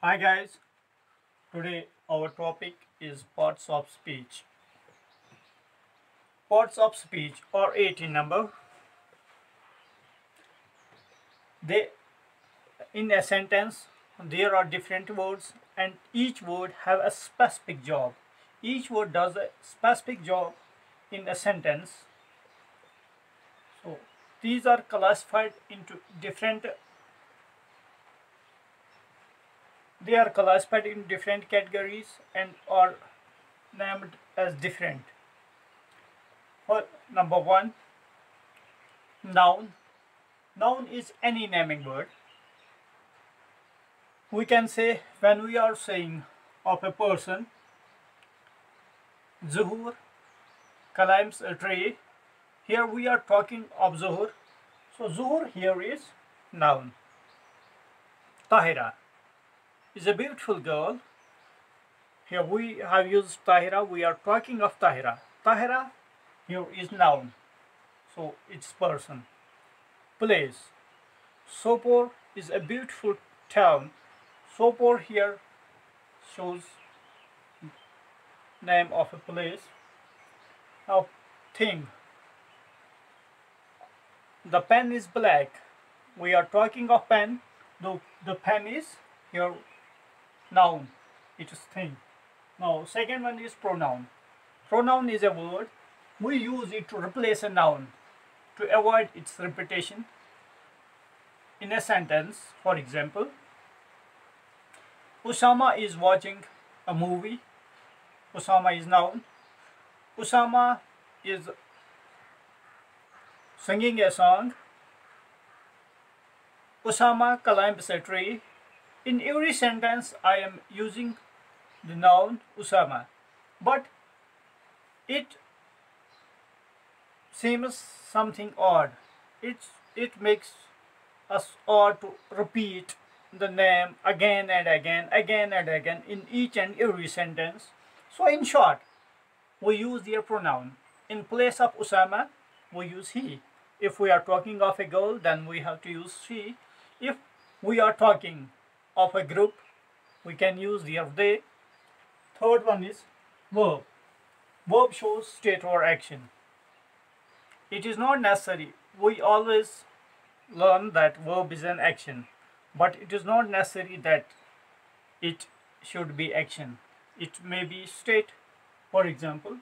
Hi guys, today our topic is parts of speech. Parts of speech are 18 number. They in a sentence there are different words and each word have a specific job. Each word does a specific job in a sentence. So these are classified into different categories and are named as different. For number 1, noun. Noun is any naming word. We can say when we are saying of a person, Zuhur climbs a tree. Here we are talking of Zuhur. So Zuhur here is noun. Tahira is a beautiful girl. Here we have used Tahira. We are talking of Tahira. Tahira here is noun. So it's person. Place. Sopor is a beautiful town. Sopor here shows name of a place. Now thing. The pen is black. We are talking of pen. The pen is here noun. It is thing. Now second one is pronoun. Pronoun is a word. We use it to replace a noun to avoid its repetition in a sentence. For example, Usama is watching a movie. Usama is noun. Usama is singing a song. Usama climbs a tree. In every sentence I am using the noun Usama, but it seems something odd. It makes us odd to repeat the name again and again in each and every sentence. So in short, we use their pronoun. In place of Usama, we use he. If we are talking of a girl, then we have to use she. If we are talking of a group, we can use their they. Third one is verb. Verb shows state or action. It is not necessary. We always learn that verb is an action, but it is not necessary that it should be action. It may be state. For example,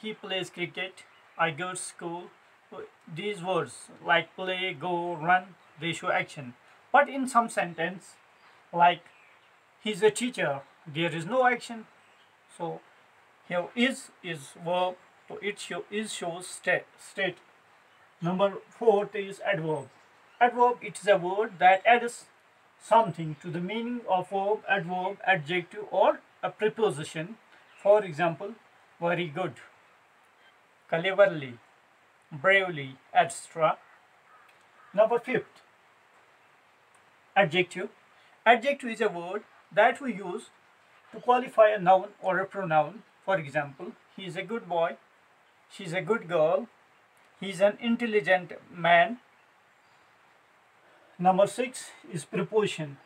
he plays cricket. I go to school. These words like play, go, run, they show action. But in some sentence, like he's a teacher, there is no action. So here is verb. So it shows state. Number 4 is adverb. Adverb, it is a word that adds something to the meaning of verb, adverb, adjective, or a preposition. For example, very good, cleverly, bravely, etc. Number 5, adjective. Adjective is a word that we use to qualify a noun or a pronoun. For example, he is a good boy, she is a good girl, he is an intelligent man. Number 6 is preposition.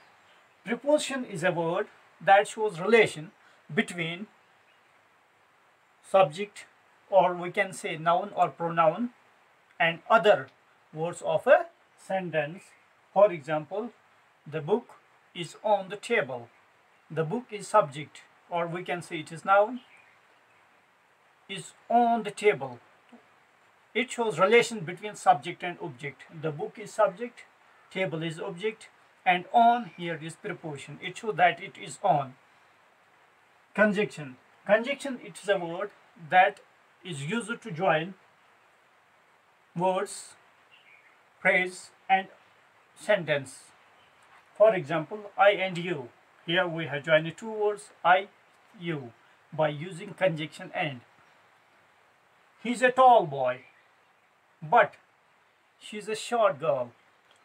Preposition is a word that shows relation between subject, or we can say noun or pronoun, and other words of a sentence. For example, the book is on the table. The book is subject, or we can say it is noun, is on the table. It shows relation between subject and object. The book is subject, table is object, and on here is preposition. It shows that it is on. Conjunction. Conjunction, it is a word that is used to join words, phrase, and sentence. For example, I and you. Here we have joined two words, I, you, by using conjunction and. He's a tall boy, but she's a short girl.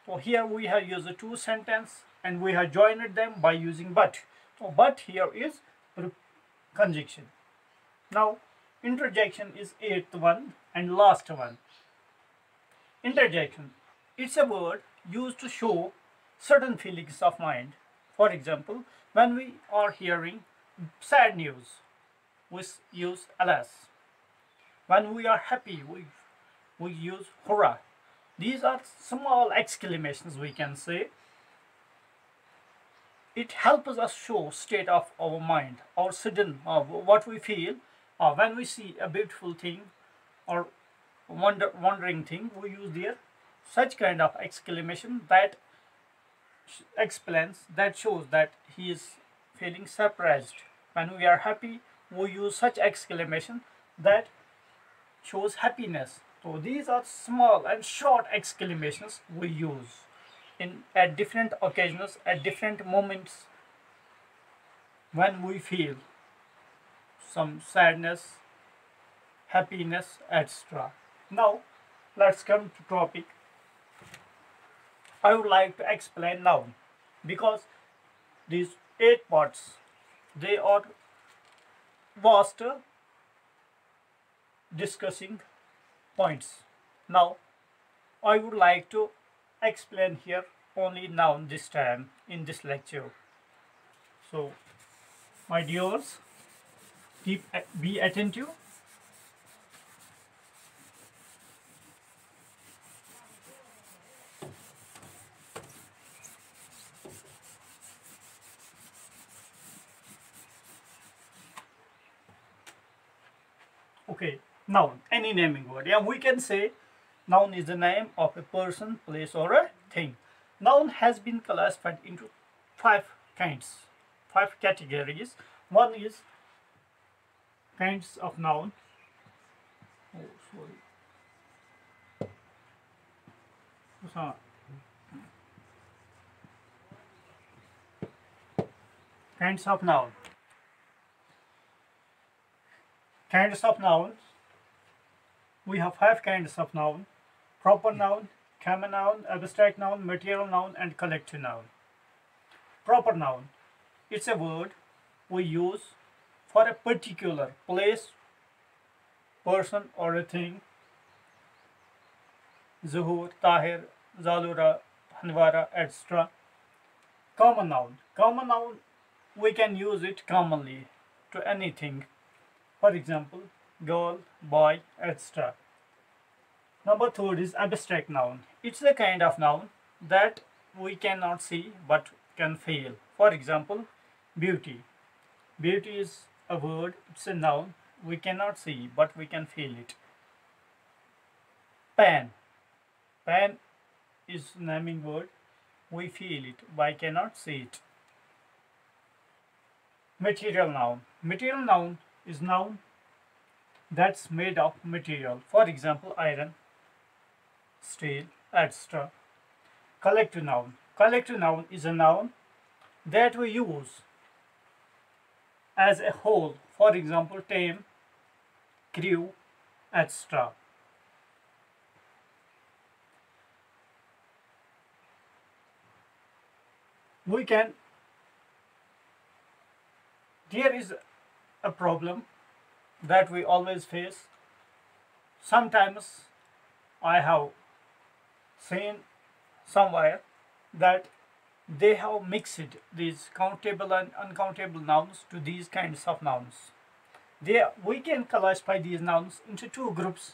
So here we have used the two sentences and we have joined them by using but. So but here is conjunction. Now interjection is 8th one and last one. Interjection. It's a word used to show certain feelings of mind. For example, when we are hearing sad news, we use alas. When we are happy, we use hurrah. These are small exclamations, we can say. It helps us show state of our mind or sudden what we feel when we see a beautiful thing or wondering thing. We use there such kind of exclamation that explains, that shows that he is feeling surprised. When we are happy, we use such exclamation that shows happiness. So these are small and short exclamations we use at different occasions, at different moments when we feel some sadness, happiness, etc. Now let's come to topic. I would like to explain noun because these 8 parts, they are vast discussing points. Now I would like to explain here only noun this time in this lecture. So my dears, be attentive. Okay, noun, any naming word. Yeah, we can say noun is the name of a person, place, or a thing. Noun has been classified into 5 kinds, 5 categories. One is kinds of noun. Kinds of noun. Kinds of nouns. We have 5 kinds of noun: proper noun, common noun, abstract noun, material noun, and collective noun. Proper noun, it's a word we use for a particular place, person, or a thing. Zuhur, Tahir, Zalura, Handwara, etc. Common noun. Common noun, we can use it commonly to anything. For example, girl, boy, etc. Number 3 is abstract noun. It's a kind of noun that we cannot see but can feel. For example, beauty. Beauty is a word, it's a noun we cannot see but we can feel it. Pen. Pen is naming word, we feel it but cannot see it. Material noun. Material noun is noun that's made of material. For example, iron, steel, etc. Collective noun. Collective noun is a noun that we use as a whole. For example, team, crew, etc. There is a problem that we always face. Sometimes I have seen somewhere that they have mixed these countable and uncountable nouns to these kinds of nouns. We can classify these nouns into 2 groups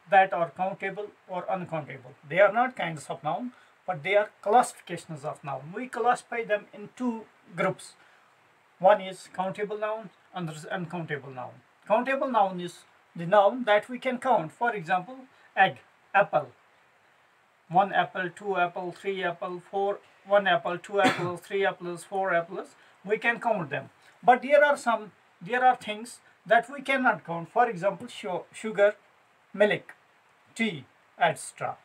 that are countable or uncountable. They are not kinds of noun, but they are classifications of noun. We classify them in 2 groups. One is countable noun, another is uncountable noun. Countable noun is the noun that we can count. For example, egg, apple. 1 apple, 2 apple, 3 apple, 4, 1 apple, 2 apples, 3 apples, 4 apples. We can count them. But there are things that we cannot count. For example, sugar, milk, tea, etc.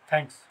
Thanks.